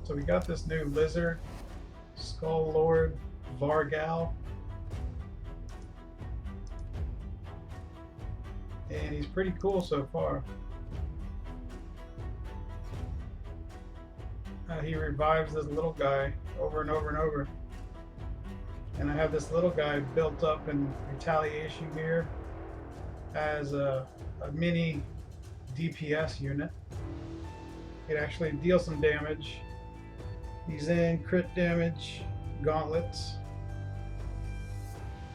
So we got this new lizard, Skull Lord, Var-Gall. And he's pretty cool so far. He revives this little guy over and over and over. And I have this little guy built up in retaliation here as a mini DPS unit. It actually deals some damage. He's in crit damage, gauntlets.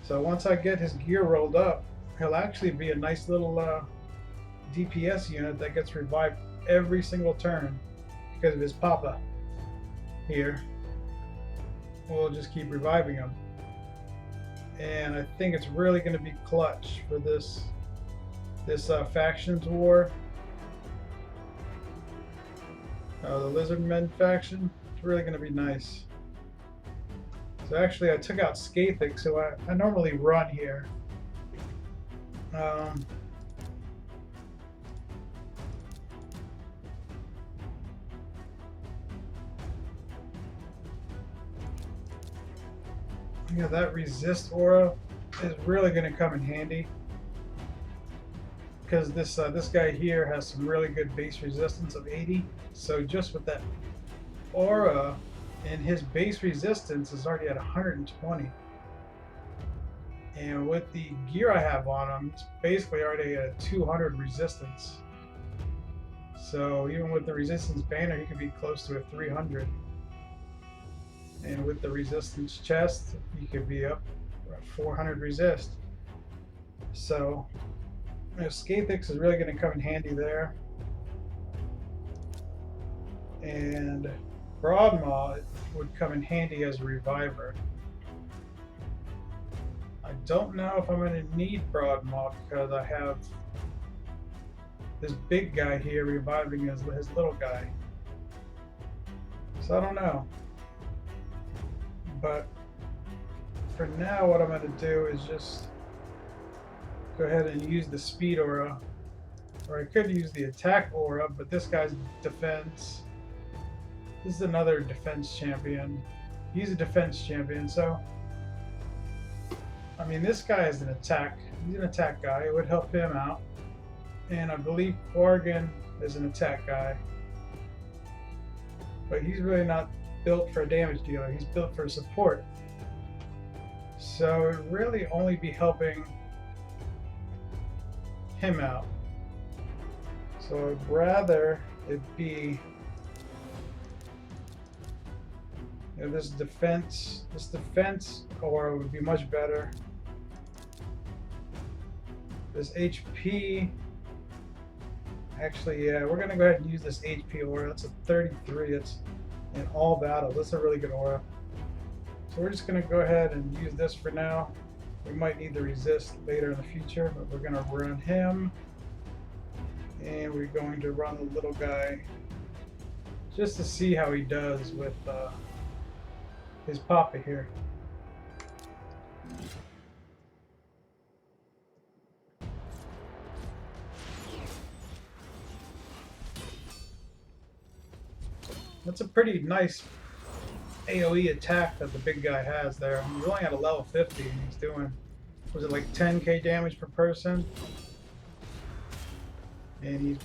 So once I get his gear rolled up, he'll actually be a nice little DPS unit that gets revived every single turn because of his papa here. We'll just keep reviving him. And I think it's really going to be clutch for this factions war. The Lizardmen faction. It's really going to be nice. So actually I took out Skathix, so I normally run here. Yeah, that resist aura is really going to come in handy because this guy here has some really good base resistance of 80. So just with that aura, and his base resistance is already at 120. And with the gear I have on him, it's basically already at 200 resistance. So even with the resistance banner, he could be close to a 300. And with the resistance chest, he could be up 400 resist. So Skathix is really going to come in handy there. And Broadmaw would come in handy as a reviver. I don't know if I'm going to need Broadmaw because I have this big guy here reviving his little guy. So I don't know. But for now, what I'm going to do is just go ahead and use the speed aura. Or I could use the attack aura, but this guy's defense. This is another defense champion. He's a defense champion, so I mean this guy is an attack. He's an attack guy. It would help him out. And I believe Organ is an attack guy. But he's really not built for a damage dealer. He's built for support. So it would really only be helping him out. So I'd rather it be this defense aura would be much better. This HP, actually, yeah, we're gonna go ahead and use this HP aura. That's a 33. It's in all battle. That's a really good aura. So we're just gonna go ahead and use this for now. We might need to resist later in the future, but we're gonna run him, and we're going to run the little guy just to see how he does with his papa here. That's a pretty nice AoE attack that the big guy has there. He's only at a level 50 and he's doing, was it like 10k damage per person? And he's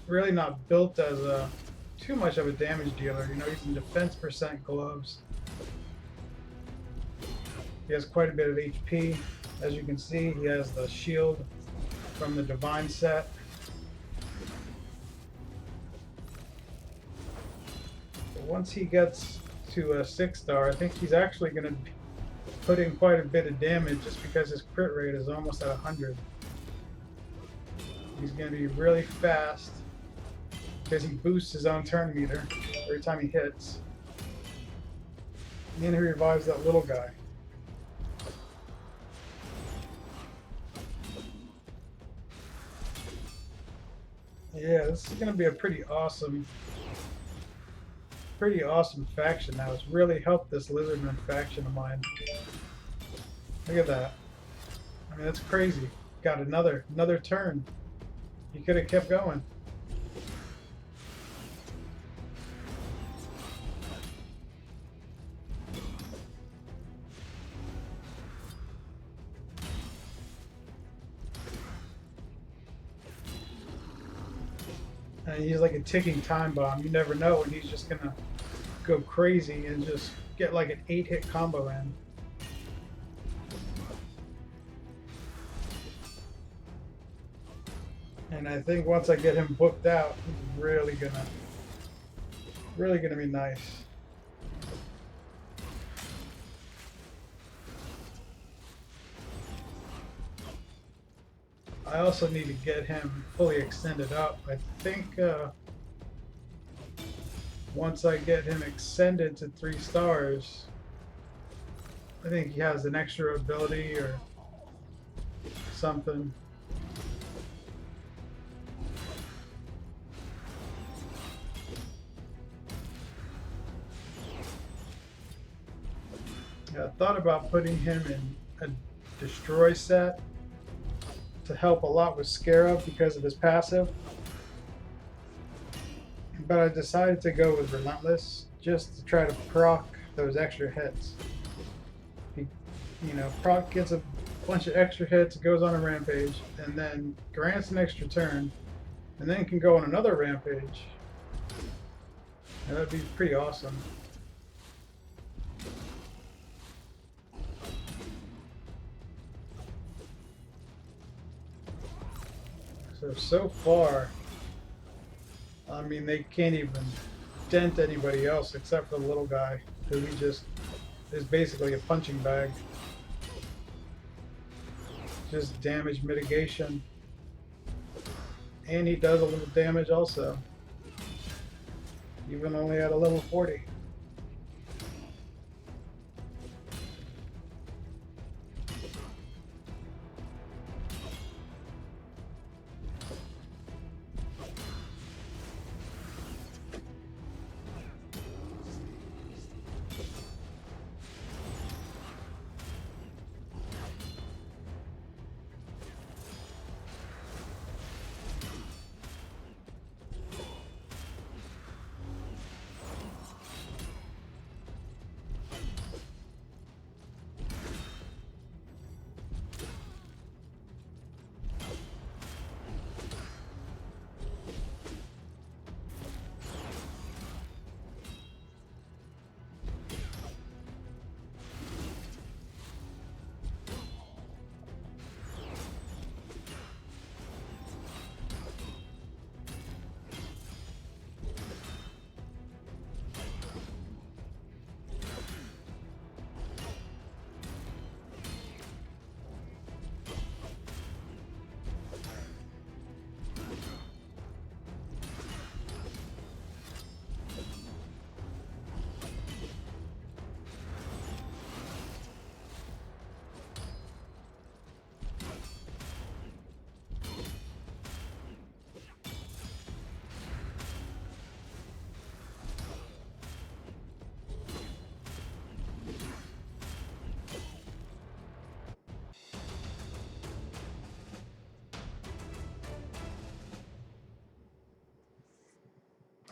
really not built as too much of a damage dealer. You know, he's in defense percent gloves. He has quite a bit of HP. As you can see, he has the shield from the Divine set. But once he gets to a 6-star, I think he's actually going to put in quite a bit of damage just because his crit rate is almost at 100. He's going to be really fast because he boosts his own turn meter every time he hits. And then he revives that little guy. Yeah, this is going to be a pretty awesome faction now. It's really helped this Lizardman faction of mine. Look at that. I mean, that's crazy. Got another turn. He could have kept going. And he's like a ticking time bomb. You never know when he's just gonna go crazy and just get like an 8-hit combo in. And I think once I get him booked out, he's really gonna be nice. I also need to get him fully extended up. I think once I get him extended to 3 stars, I think he has an extra ability or something. Yeah, I thought about putting him in a destroy set to help a lot with Scarab because of his passive. But I decided to go with Relentless just to try to proc those extra hits. You know, proc gets a bunch of extra hits, goes on a rampage, and then grants an extra turn, and then can go on another rampage. And that'd be pretty awesome. So far, I mean, they can't even dent anybody else except for the little guy, who he just is basically a punching bag. Just damage mitigation. And he does a little damage also, even only at a level 40.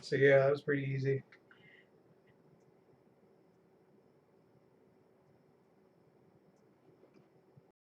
So yeah, that was pretty easy.